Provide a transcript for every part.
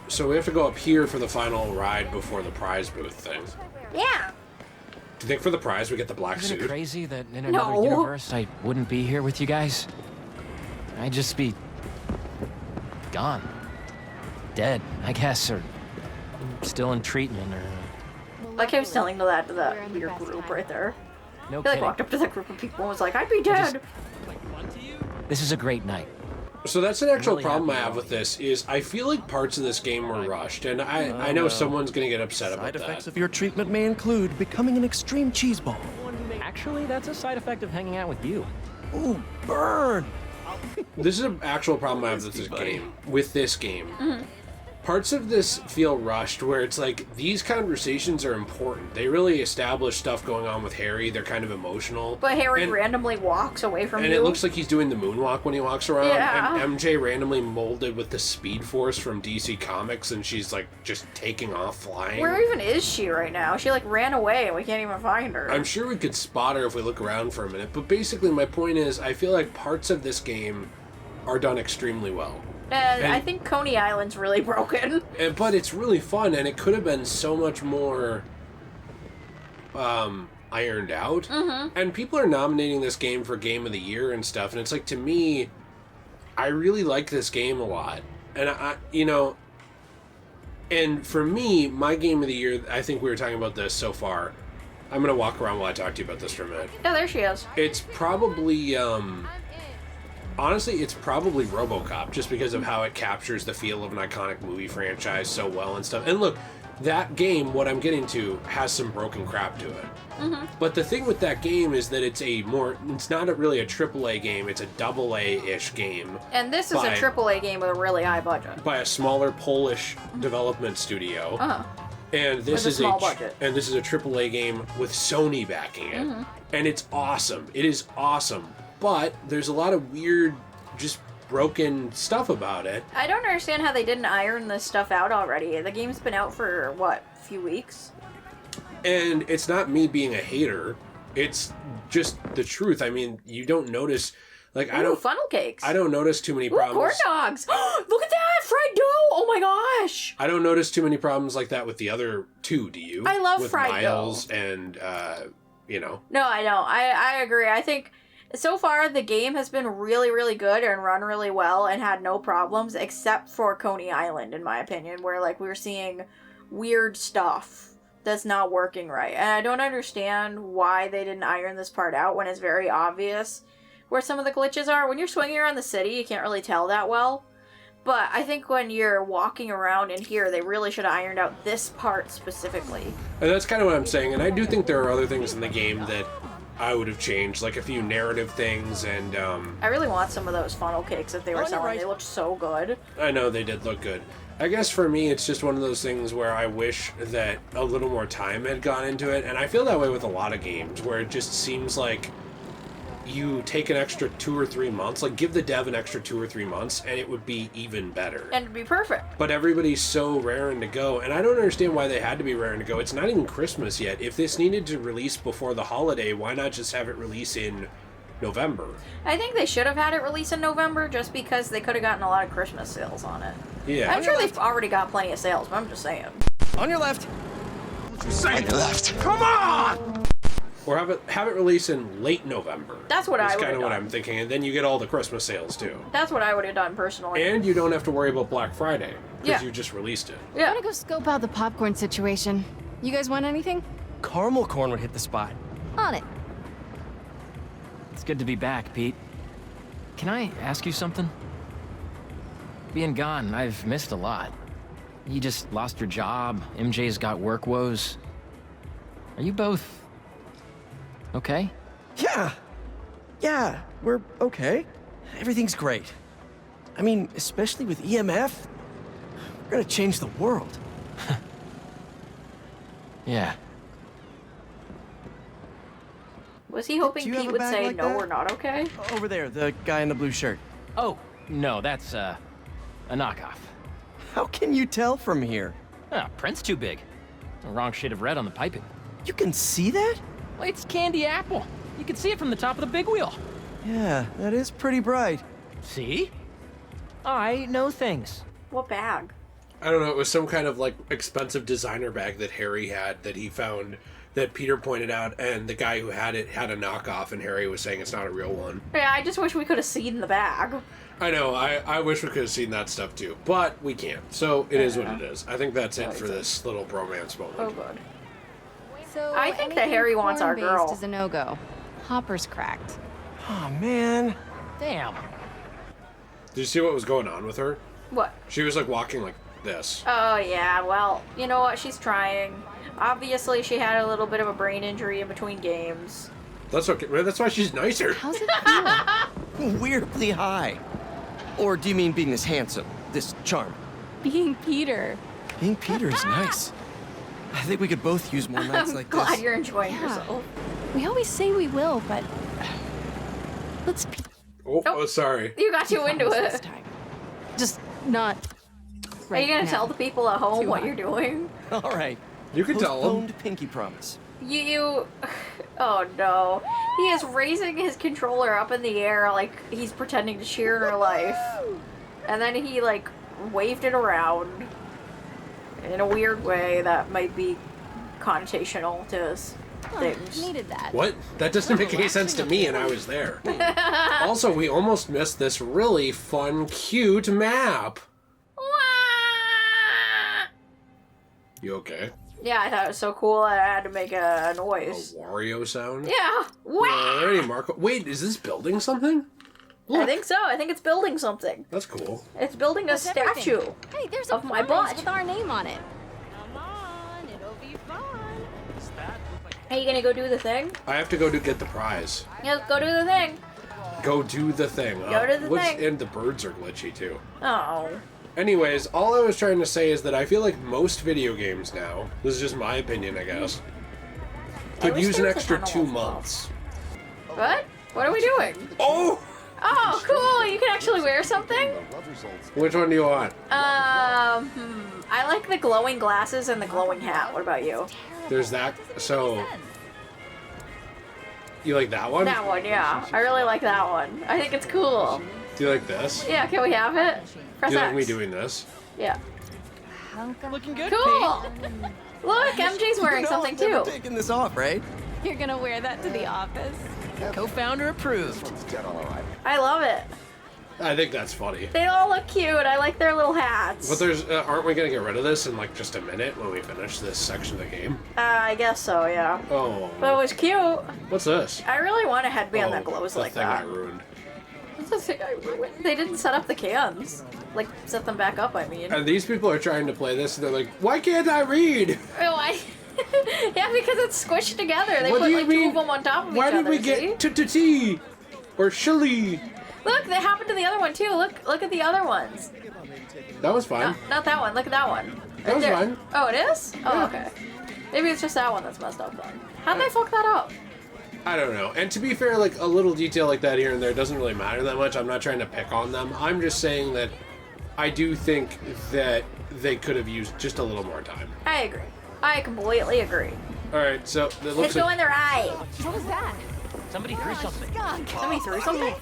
So we have to go up here for the final ride before the prize booth thing. Yeah. Do you think for the prize we get the black Isn't suit? it crazy that in another universe I wouldn't be here with you guys? I'd just be gone. Dead, I guess, or still in treatment, or... Like I was telling that to that weird group right there. No He like kidding. walked up to that group of people and was like, I'd be dead. This is a great night. So that's an actual really problem I happy have with this, is I feel like parts of this game were rushed, and I know someone's going to get upset about Side effects that. of your treatment may include becoming an extreme cheeseball. Actually, that's a side effect of hanging out with you. Ooh, burn! This is an actual problem I have with this game. Mm-hmm. Parts of this feel rushed, where it's like, these conversations are important. They really establish stuff going on with Harry. They're kind of emotional. But Harry and, randomly walks away from you. And it looks like he's doing the moonwalk when he walks around. Yeah. And MJ randomly molded with the Speed Force from DC Comics, and she's like just taking off flying. Where even is she right now? She like ran away and we can't even find her. I'm sure we could spot her if we look around for a minute. But basically my point is, I feel like parts of this game are done extremely well. And I think Coney Island's really broken. But it's really fun, and it could have been so much more ironed out. Mm-hmm. And people are nominating this game for Game of the Year and stuff, and it's like, to me, I really like this game a lot. And and for me, my Game of the Year, I think we were talking about this so far. I'm going to walk around while I talk to you about this for a minute. Yeah, there she is. It's probably, honestly, it's probably RoboCop, just because of how it captures the feel of an iconic movie franchise so well and stuff. And look, that game, what I'm getting to, has some broken crap to it. Mm-hmm. But the thing with that game is that it's not really a AAA game, it's a AA-ish game. And this is a AAA game with a really high budget. By a smaller Polish development studio. Uh-huh. And this With is a small budget. And this is a AAA game with Sony backing it. Mm-hmm. And it's awesome. It is awesome. But there's a lot of weird, just broken stuff about it. I don't understand how they didn't iron this stuff out already. The game's been out for, what, a few weeks? And it's not me being a hater. It's just the truth. I mean, you don't notice... Like, Ooh, funnel cakes. I don't notice too many problems. Corn dogs. Look at that, fried dough. Oh my gosh. I don't notice too many problems like that with the other two, do you? I love with fried Miles dough. And, No, I don't. I agree. I think so far the game has been really, really good and run really well and had no problems except for Coney Island, in my opinion, where like we're seeing weird stuff that's not working right. And I don't understand why they didn't iron this part out when it's very obvious where some of the glitches are. When you're swinging around the city, you can't really tell that well. But I think when you're walking around in here, they really should have ironed out this part specifically. And that's kind of what I'm saying. And I do think there are other things in the game that I would have changed, like a few narrative things and... I really want some of those funnel cakes that they were selling. They looked so good. I know, they did look good. I guess for me, it's just one of those things where I wish that a little more time had gone into it. And I feel that way with a lot of games, where it just seems like you take an extra 2 or 3 months, like give the dev an extra 2 or 3 months, and it would be even better. And it'd be perfect. But everybody's so raring to go, and I don't understand why they had to be raring to go. It's not even Christmas yet. If this needed to release before the holiday, why not just have it release in November? I think they should have had it release in November just because they could have gotten a lot of Christmas sales on it. Yeah. I'm sure they've already got plenty of sales, but I'm just saying. On your left. On your left. Come on! Or have it release in late November. That's what I would have That's kind of what done. I'm thinking, and then you get all the Christmas sales too. That's what I would have done personally. And you don't have to worry about Black Friday, because Yeah. you just released it. Yeah. I'm gonna go scope out the popcorn situation. You guys want anything? Caramel corn would hit the spot. On it. It's good to be back, Pete. Can I ask you something? Being gone, I've missed a lot. You just lost your job, MJ's got work woes. Are you both okay? Yeah, we're okay. Everything's great. I mean, especially with EMF, we're gonna change the world. Yeah. Was he hoping Do you have Pete a would bag say, like no, that? we're not okay? Over there, the guy in the blue shirt. Oh, no, that's, a knockoff. How can you tell from here? Ah, print's too big. The wrong shade of red on the piping. You can see that? Well, it's candy apple. You can see it from the top of the big wheel. Yeah, that is pretty bright. See? I know things. What bag? I don't know, it was some kind of, like, expensive designer bag that Harry had that he found that Peter pointed out, and the guy who had it had a knockoff, and Harry was saying it's not a real one. Yeah, I just wish we could have seen the bag. I know, I wish we could have seen that stuff too, but we can't, so it is what it is. I think that's it for this little bromance moment. Oh, good. So I think that Harry wants our girl. Is a no-go. Hopper's cracked. Oh, man. Damn. Did you see what was going on with her? What? She was, like, walking like this. Oh, yeah, well, you know what? She's trying. Obviously, she had a little bit of a brain injury in between games. That's okay. That's why she's nicer. How's it feel? Weirdly high. Or do you mean being this handsome, this charming? Being Peter. Being Peter is nice. I think we could both use more nights I'm like glad this. you're enjoying yourself. We always say we will, but let's Oh, sorry. You got too into this it. time. Just not. Are you gonna now. tell the people at home Too what hot. you're doing? All right. You can tell them. Postponed pinky promise. You. Oh no. He is raising his controller up in the air like he's pretending to cheer her life. And then he, like, waved it around in a weird way that might be connotational to his things. Needed that. What? That doesn't make any sense to me, and I was there. Also, we almost missed this really fun, cute map. You okay? Yeah, I thought it was so cool I had to make a A noise. Wario sound? Yeah. Alrighty, Marco. Wait, is this building something? I think so. I think it's building something. That's cool. It's building a statue. Hey, there's Of a my prize butt. with our name on it. Come on, it'll be fun. Are you gonna go do the thing? I have to go to get the prize. Yeah, go do the thing. Go do the thing. Go to the thing. And the birds are glitchy, too. Oh. Anyways, all I was trying to say is that I feel like most video games now, this is just my opinion, I guess, could wish use an there was a extra tunnel 2 as well. months. What? What are we doing? Oh! Oh, cool! You can actually wear something? Which one do you want? I like the glowing glasses and the glowing hat. What about you? There's that. So, you like that one? That one, yeah. I really like that one. I think it's cool. Do you like this? Yeah, can we have it? Press Do you like X. me doing this? Yeah. Looking good, Cool! Look, MJ's wearing something I've never too. taken this off, right? You're gonna wear that to the office? Co-founder approved. I love it. I think that's funny. They all look cute. I like their little hats. But there's, aren't we gonna get rid of this in like just a minute when we finish this section of the game? I guess so, yeah. Oh. But it was cute. What's this? I really want a headband that glows the like thing that. I ruined. What's the thing I ruined? They didn't set up the cans. Like, set them back up, I mean. And these people are trying to play this, and they're like, why can't I read? Oh, yeah, because it's squished together. They What put do you like mean? two of them on top of Why each did other. we see? get t-t-t or shilly? Look, that happened to the other one too. Look at the other ones. That was fine. Not that one. Look at that one. That was there. fine. Oh, it is? Oh, Yeah. okay. Maybe it's just that one that's messed up then. How'd they fuck that up? I don't know. And to be fair, like a little detail like that here and there doesn't really matter that much. I'm not trying to pick on them. I'm just saying that I do think that they could have used just a little more time. I agree. I completely agree. All right, so it It's looks go like in their eye. What was that? Somebody threw something. Somebody threw something?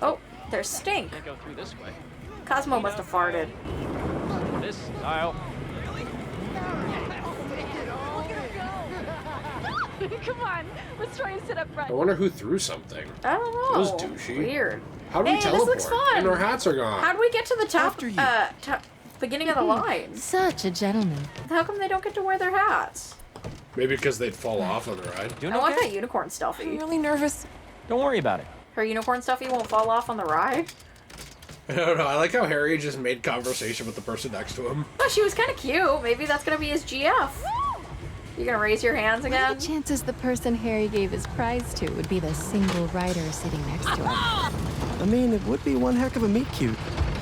Oh, there's stink. Go through this way. Cosmo must have farted. This style. Come on, let's try and sit up front. I wonder who threw something. I don't know. That was douchey. Weird. How do we Hey, teleport? this looks fun. And our hats are gone. How'd we get to the top? After you. Beginning of the line. Such a gentleman. How come they don't get to wear their hats? Maybe because they'd fall off on the ride. Doing I want okay? that unicorn stuffy. Really nervous. Don't worry about it. Her unicorn stuffy won't fall off on the ride. I don't know. I like how Harry just made conversation with the person next to him. Oh, she was kind of cute. Maybe that's gonna be his GF. You gonna raise your hands What are again? the chances the person Harry gave his prize to would be the single rider sitting next to him? I mean, it would be one heck of a meet cute.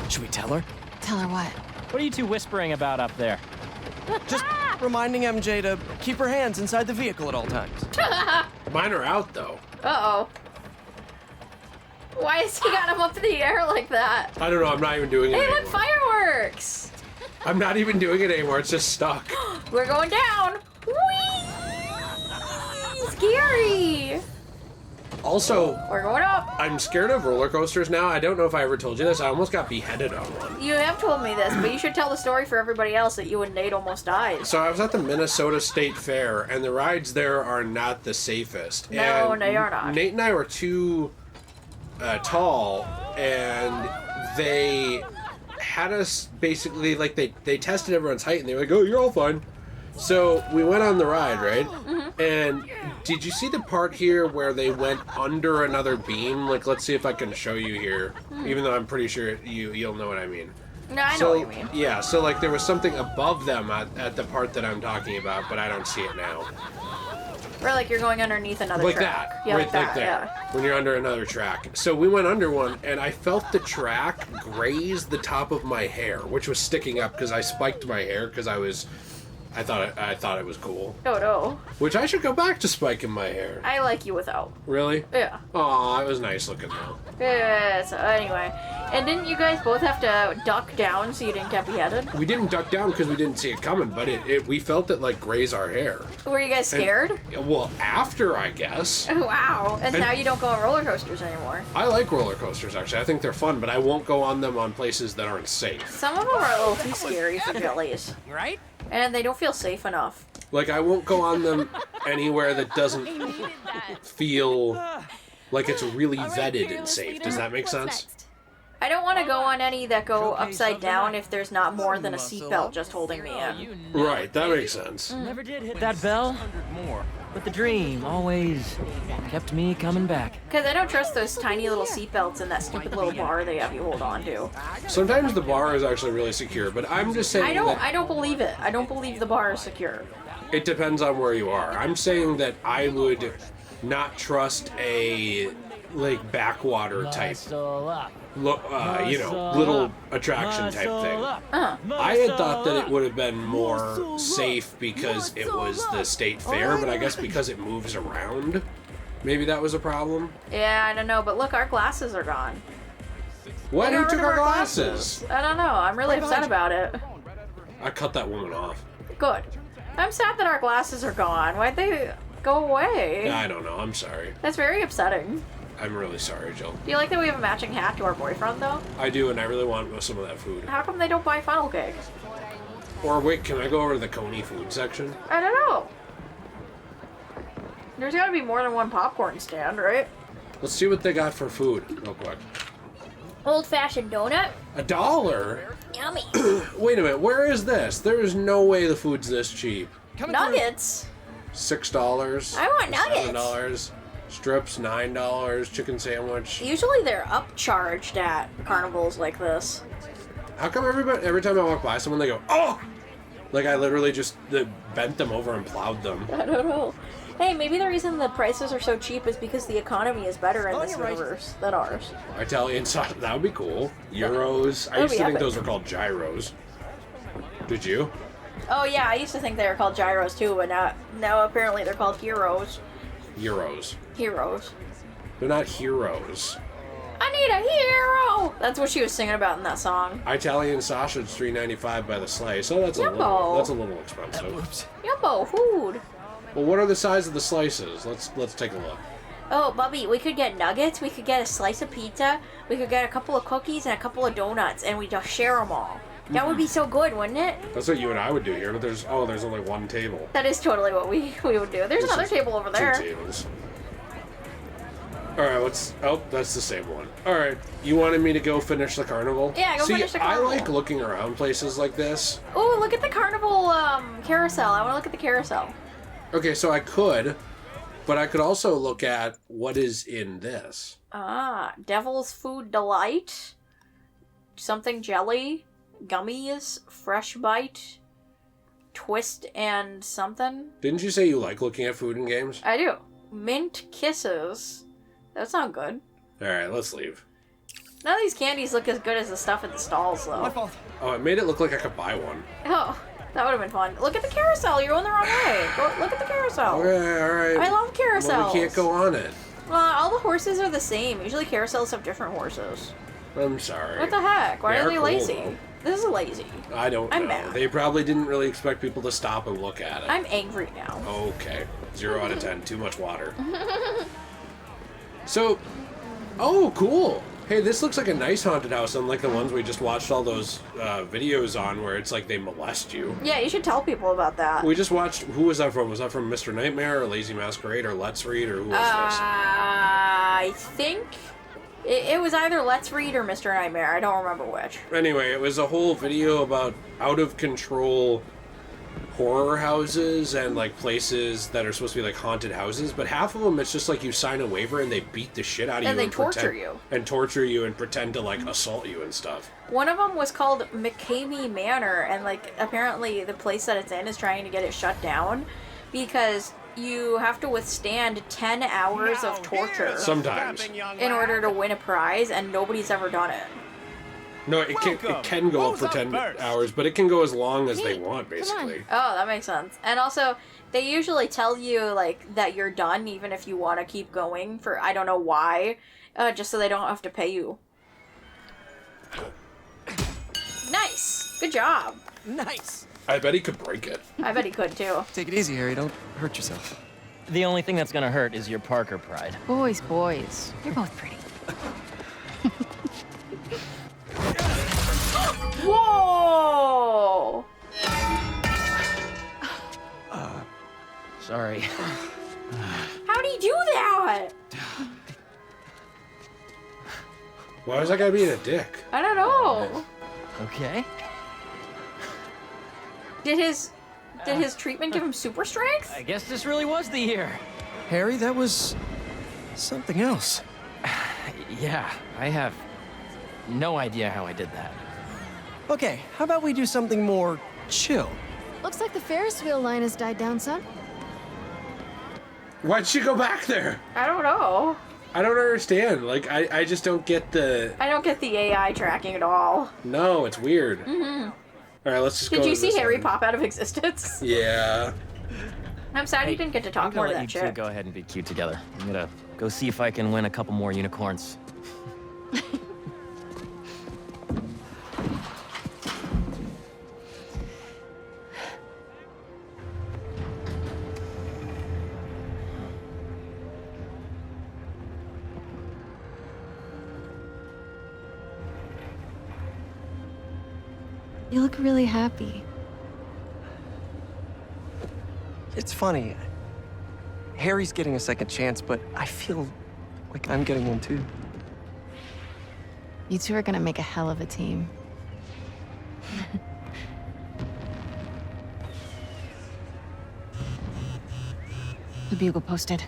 Should we tell her? Tell her what? What are you two whispering about up there? Just reminding MJ to keep her hands inside the vehicle at all times. Mine are out though. Uh-oh. Why has he got him up in the air like that? I don't know. I'm not even doing it Hey, anymore. look, fireworks! I'm not even doing it anymore. It's just stuck. We're going down. Whee! Scary! Also, We're going up. I'm scared of roller coasters now. I don't know if I ever told you this. I almost got beheaded on one. You have told me this, but you should tell the story for everybody else that you and Nate almost died. So I was at the Minnesota State Fair, and the rides there are not the safest. No, and they are not. Nate and I were too tall, and they had us basically, like, they tested everyone's height, and they were like, oh, you're all fine. So we went on the ride, right? Mm-hmm. And did you see the part here where they went under another beam? Like, let's see if I can show you here, even though I'm pretty sure you'll know what I mean. No, I know what you mean. Yeah, so like there was something above them at the part that I'm talking about, but I don't see it now. Or like you're going underneath another Like track. that, Yeah, right like that, there, yeah. when you're under another track. So we went under one, and I felt the track graze the top of my hair, which was sticking up because I spiked my hair because I thought it was cool. Oh no. Which I should go back to spiking my hair. I like you without. Really? Yeah. Aw, it was nice looking though. Yeah, so anyway. And didn't you guys both have to duck down so you didn't get beheaded? We didn't duck down because we didn't see it coming, but we felt it like graze our hair. Were you guys scared? Well, after, I guess. Wow. And now you don't go on roller coasters anymore. I like roller coasters, actually. I think they're fun, but I won't go on them on places that aren't safe. Some of them are a little too scary for jellies. Right? And they don't feel safe enough. Like, I won't go on them anywhere that doesn't feel like it's really vetted and safe. Does that make sense? I don't want to go on any that go upside down if there's not more than a seatbelt just holding me in. Right, that makes sense. Never did hit that bell, but the dream always kept me coming back. Because I don't trust those tiny little seatbelts and that stupid little bar they have you hold on to. Sometimes the bar is actually really secure, but I'm just saying I don't believe it. I don't believe the bar is secure. it depends on where you are. I'm saying that I would not trust a, like, backwater type, little attraction type thing. I had thought that it would have been more safe because it was the state fair, but I guess because it moves around, maybe that was a problem. Yeah, I don't know, but look, our glasses are gone. What? They Who got took rid of our glasses? I don't know. I'm really upset about it. I cut that woman off. Good. I'm sad that our glasses are gone. Why'd they go away? I don't know. I'm sorry. That's very upsetting. I'm really sorry, Jill. Do you like that we have a matching hat to our boyfriend, though? I do, and I really want some of that food. How come they don't buy funnel cake? Or wait, can I go over to the Coney food section? I don't know. There's gotta be more than one popcorn stand, right? Let's see what they got for food, real quick. Old-fashioned donut? $1? Yummy. Wait a minute, where is this? There is no way the food's this cheap. Nuggets? $6. I want nuggets. $7. Strips, $9. Chicken sandwich. Usually they're upcharged at carnivals like this. How come every time I walk by someone, they go, oh! Like I literally just bent them over and plowed them. I don't know. Hey, maybe the reason the prices are so cheap is because the economy is better in this universe than ours. Italian sauce, that would be cool. Euros. I used to think those were called gyros. Did you? Oh yeah, I used to think they were called gyros too, but now apparently they're called heroes. Euros. Heroes. They're not heroes. I need a hero! That's what she was singing about in that song. Italian sausage, $3.95 by the slice. Oh, that's a little expensive. Yumbo, food. Well, what are the size of the slices? Let's take a look. Oh, Bubby, we could get nuggets, we could get a slice of pizza, we could get a couple of cookies and a couple of donuts, and we just share them all. That would be so good, wouldn't it? That's what you and I would do here, but there's only one table. That is totally what we would do. There's another table over there. 2 tables. Alright, that's the same one. Alright, you wanted me to go finish the carnival? Yeah, finish the carnival. I like looking around places like this. Oh, look at the carnival carousel. I want to look at the carousel. Okay, so I could, but I could also look at what is in this. Devil's Food Delight, something jelly, gummies, fresh bite, twist and something. Didn't you say you like looking at food in games? I do. Mint kisses. That sounds good. Alright, let's leave. None of these candies look as good as the stuff at the stalls, though. Oh, it made it look like I could buy one. Oh, that would have been fun. Look at the carousel. You're going the wrong way. Look at the carousel. Okay, alright. I love carousels. Well, we can't go on it. All the horses are the same. Usually carousels have different horses. I'm sorry. What the heck? Why are they cool, lazy? though. This is lazy. I don't know. I'm mad. They probably didn't really expect people to stop and look at it. I'm angry now. Okay. 0 out of 10. Too much water. So, oh, cool. Hey, this looks like a nice haunted house, unlike the ones we just watched all those videos on where it's like they molest you. Yeah, you should tell people about that. We just watched, who was that from? Was that from Mr. Nightmare or Lazy Masquerade or Let's Read or who was this? I think it was either Let's Read or Mr. Nightmare. I don't remember which. Anyway, it was a whole video about out of control horror houses and like places that are supposed to be like haunted houses, but half of them it's just like you sign a waiver and they beat the shit out of you and they torture you and pretend to like assault you and stuff. One of them was called McCamey Manor, and like apparently the place that it's in is trying to get it shut down because you have to withstand 10 hours of torture sometimes in order to win a prize, and nobody's ever done it. No, it can go up for 10 hours, but it can go as long as they want, basically. Oh, that makes sense. And also, they usually tell you, like, that you're done, even if you want to keep going for, I don't know why, just so they don't have to pay you. Nice! Good job. Nice. I bet he could break it. I bet he could, too. Take it easy, Harry. Don't hurt yourself. The only thing that's gonna hurt is your Parker pride. Boys, boys. You're both pretty. Whoa! Sorry. How'd he do that? Why was that guy being a dick? I don't know. Okay. Did his treatment give him super strength? I guess this really was the year. Harry, that was something else. Yeah, I have no idea how I did that. Okay, how about we do something more chill? Looks like the Ferris wheel line has died down some. Why'd she go back there? I don't know. I don't understand. Like, I just don't get the... I don't get the AI tracking at all. No, it's weird. Mm-hmm. All right, let's just go. Did you see Harry pop out of existence? Yeah. I'm sad you didn't get to talk more to that shit. Go ahead and be cute together. I'm gonna go see if I can win a couple more unicorns. You look really happy. It's funny. Harry's getting a second chance, but I feel like I'm getting one too. You two are gonna make a hell of a team. The Bugle posted.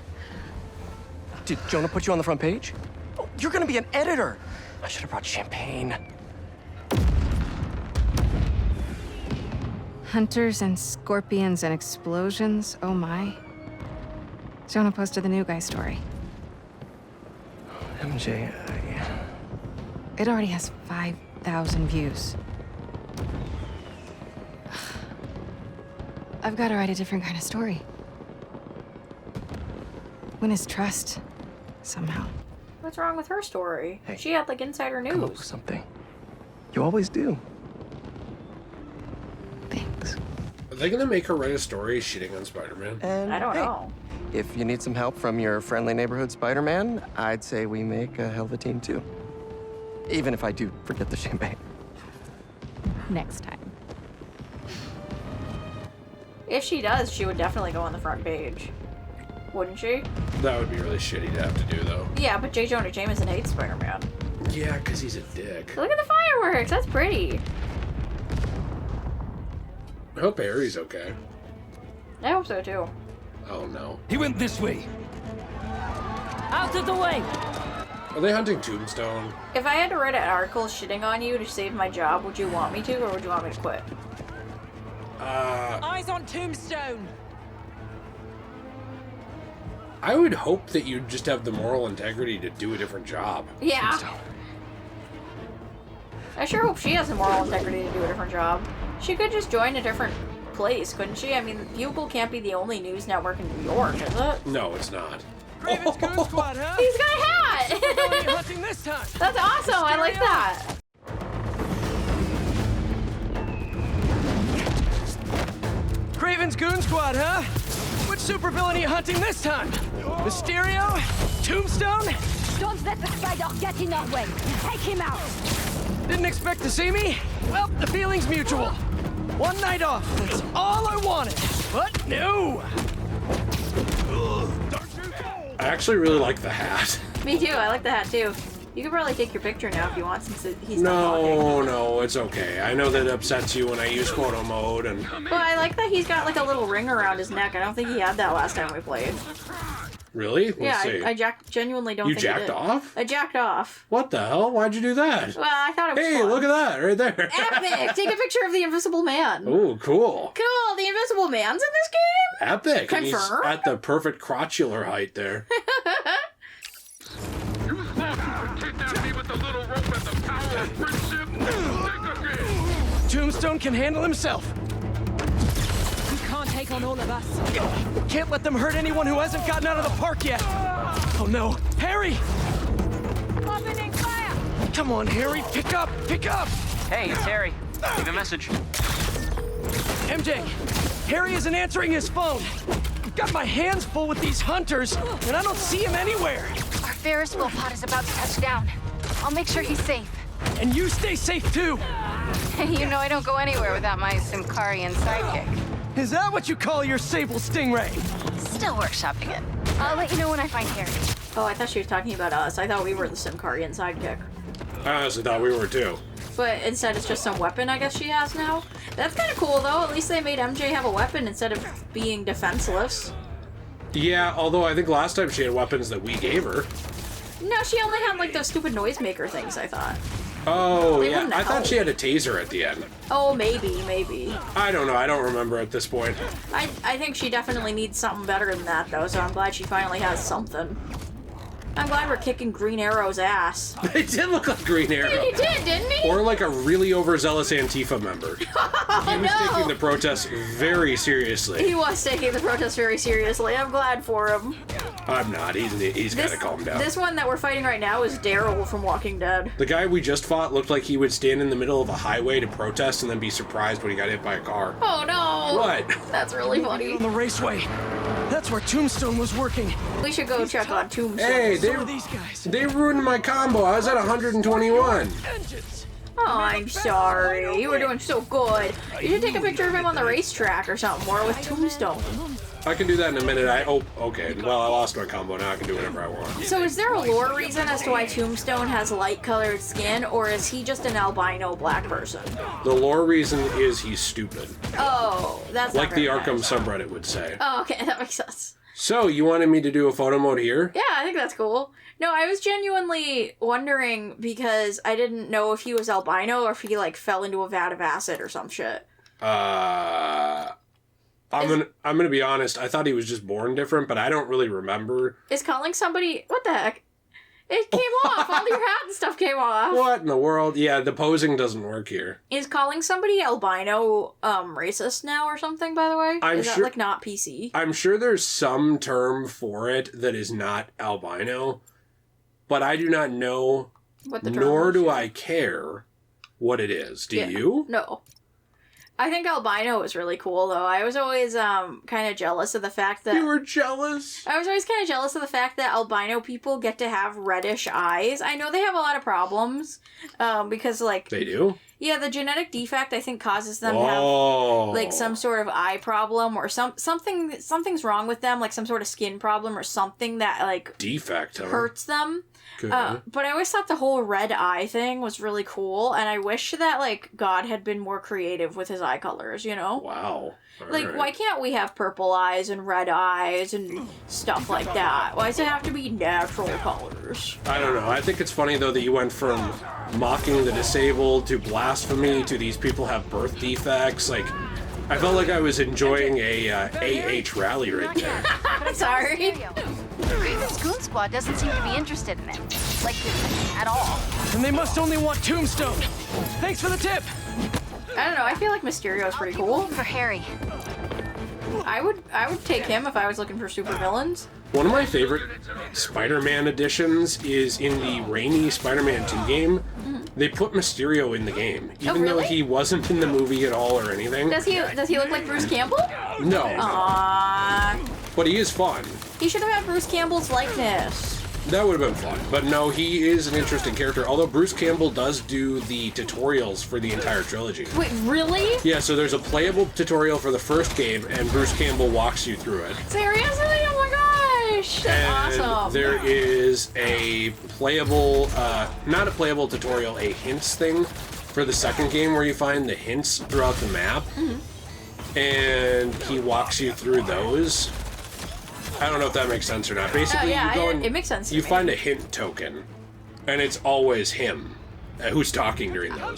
Did Jonah put you on the front page? Oh, you're gonna be an editor! I should have brought champagne. Hunters and scorpions and explosions, oh my. Jonah posted the new guy story. MJ, It already has 5,000 views. I've got to write a different kind of story. Win his trust, somehow. What's wrong with her story? Hey, she had like insider come up with news. something. You always do. Thanks. Are they gonna make her write a story shitting on Spider-Man? And I don't hey, know. if you need some help from your friendly neighborhood Spider-Man, I'd say we make a hell of a team too. Even if I do forget the champagne. Next time. If she does, she would definitely go on the front page. Wouldn't she? That would be really shitty to have to do, though. Yeah, but J. Jonah Jameson hates Spider-Man. Yeah, because he's a dick. Look at the fireworks! That's pretty. I hope Harry's okay. I hope so, too. Oh, no. He went this way. Out of the way! Are they hunting Tombstone? If I had to write an article shitting on you to save my job, would you want me to, or would you want me to quit? Eyes on Tombstone! I would hope that you'd just have the moral integrity to do a different job. Yeah. Tombstone. I sure hope she has the moral integrity to do a different job. She could just join a different place, couldn't she? I mean, Bugle can't be the only news network in New York, is it? No, it's not. Raven's Goon Squad, huh? He's got a hat! Hunting this time. That's awesome, I like that. Craven's Goon Squad, huh? Which supervillain are you hunting this time? Mysterio? Tombstone? Don't let the spider get in our way. Take him out. Didn't expect to see me? Well, the feeling's mutual. One night off, that's all I wanted. But no! I actually really like the hat. Me too. I like the hat too. You could probably take your picture now if you want, since he's not talking. No, it's okay. I know that it upsets you when I use photo mode, and... Well, I like that he's got like a little ring around his neck. I don't think he had that last time we played. Really? Let's see. I genuinely don't think You he jacked did. off? I jacked off. What the hell? Why'd you do that? Well, I thought it was Hey, fun. look at that, right there. Epic! Take a picture of the Invisible Man. Ooh, cool. Cool, the Invisible Man's in this game? Epic. And he's Confirmed? at the perfect crotchular height there. You thought you could kidnap me with the little rope and the power of friendship? Think again. Tombstone can handle himself. You can't take on all of us. Can't let them hurt anyone who hasn't gotten out of the park yet. Oh no, Harry! Opening fire! Come on, Harry, pick up, pick up! Hey, it's Harry. Leave a message. MJ, Harry isn't answering his phone. I've got my hands full with these hunters, and I don't see him anywhere. Our Ferris wheel pod is about to touch down. I'll make sure he's safe. And you stay safe too. You know I don't go anywhere without my Simkarian sidekick. Is that what you call your Sable Stingray? Still workshopping it. I'll let you know when I find Harry. Oh, I thought she was talking about us. I thought we were the Simkarian sidekick. I honestly thought we were too. But instead it's just some weapon I guess she has now. That's kind of cool though. At least they made MJ have a weapon instead of being defenseless. Yeah, although I think last time she had weapons that we gave her. No, she only had like those stupid noisemaker things, I thought. Oh, They yeah. wouldn't I thought help. she had a taser at the end. Oh, maybe. I don't know. I don't remember at this point. I think she definitely needs something better than that though, so I'm glad she finally has something. I'm glad we're kicking Green Arrow's ass. It did look like Green Arrow. He did, didn't he? Or like a really overzealous Antifa member. Oh, He was no. taking the protests very seriously. He was taking the protest very seriously. I'm glad for him. I'm not. He's got to calm down. This one that we're fighting right now is Daryl from Walking Dead. The guy we just fought looked like he would stand in the middle of a highway to protest and then be surprised when he got hit by a car. Oh no! What? That's really funny. On the raceway. That's where Tombstone was working. We should go check on Tombstone. Hey, So are these guys. they ruined my combo. I was at 121. Engines. Oh, I'm sorry. You were doing so good. You should take a picture of him on the racetrack or something, or with Tombstone. I can do that in a minute. Okay. Well, I lost my combo. Now I can do whatever I want. So is there a lore reason as to why Tombstone has light-colored skin, or is he just an albino black person? The lore reason is he's stupid. Oh, that's Like not the very Arkham nice. subreddit would say. Oh, okay, that makes sense. So, you wanted me to do a photo mode here? Yeah, I think that's cool. No, I was genuinely wondering because I didn't know if he was albino or if he, like, fell into a vat of acid or some shit. I'm gonna be honest. I thought he was just born different, but I don't really remember. Is calling somebody... What the heck? It came off! All your hat and stuff came off! What in the world? Yeah, the posing doesn't work here. Is calling somebody albino, racist now or something, by the way? I'm Is that, sure- like, not PC? I'm sure there's some term for it that is not albino, but I do not know, What the term nor is? do I care what it is. Do Yeah. you? No. I think albino is really cool, though. I was always, kind of jealous of the fact that... You were jealous? I was always kind of jealous of the fact that albino people get to have reddish eyes. I know they have a lot of problems, because, like... They do? Yeah, the genetic defect, I think, causes them to have, Oh. like, some sort of eye problem or something's wrong with them, like some sort of skin problem or something that, like, Defect, huh? hurts them. Good. But I always thought the whole red eye thing was really cool, and I wish that, like, God had been more creative with his eye colors, you know? Wow. All Like, right. why can't we have purple eyes and red eyes and stuff like that? Why does it have to be natural colors? I don't know. I think it's funny, though, that you went from mocking the disabled to blasphemy to these people have birth defects. Like, I felt like I was enjoying a AH rally right there. I'm sorry. This goon squad doesn't seem to be interested in it. Like, at all. And they must only want Tombstone. Thanks for the tip. I don't know, I feel like Mysterio's pretty cool. For Harry. I would take him if I was looking for supervillains. One of my favorite Spider-Man editions is in the rainy Spider-Man 2 game. They put Mysterio in the game, even though really? he wasn't in the movie at all or anything. Does he look like Bruce Campbell? No. Aww. but he is fun. He should have had Bruce Campbell's likeness. That would have been fun. But no, he is an interesting character, although Bruce Campbell does do the tutorials for the entire trilogy. Wait, really? Yeah, so there's a playable tutorial for the first game, and Bruce Campbell walks you through it. Seriously? Oh my gosh! That's and awesome. There is a playable, not a playable tutorial, a hints thing for the second game where you find the hints throughout the map. And he walks you through those. I don't know if that makes sense or not. Basically, yeah, you go and it makes sense to you me. find a hint token, and it's always him who's talking during those.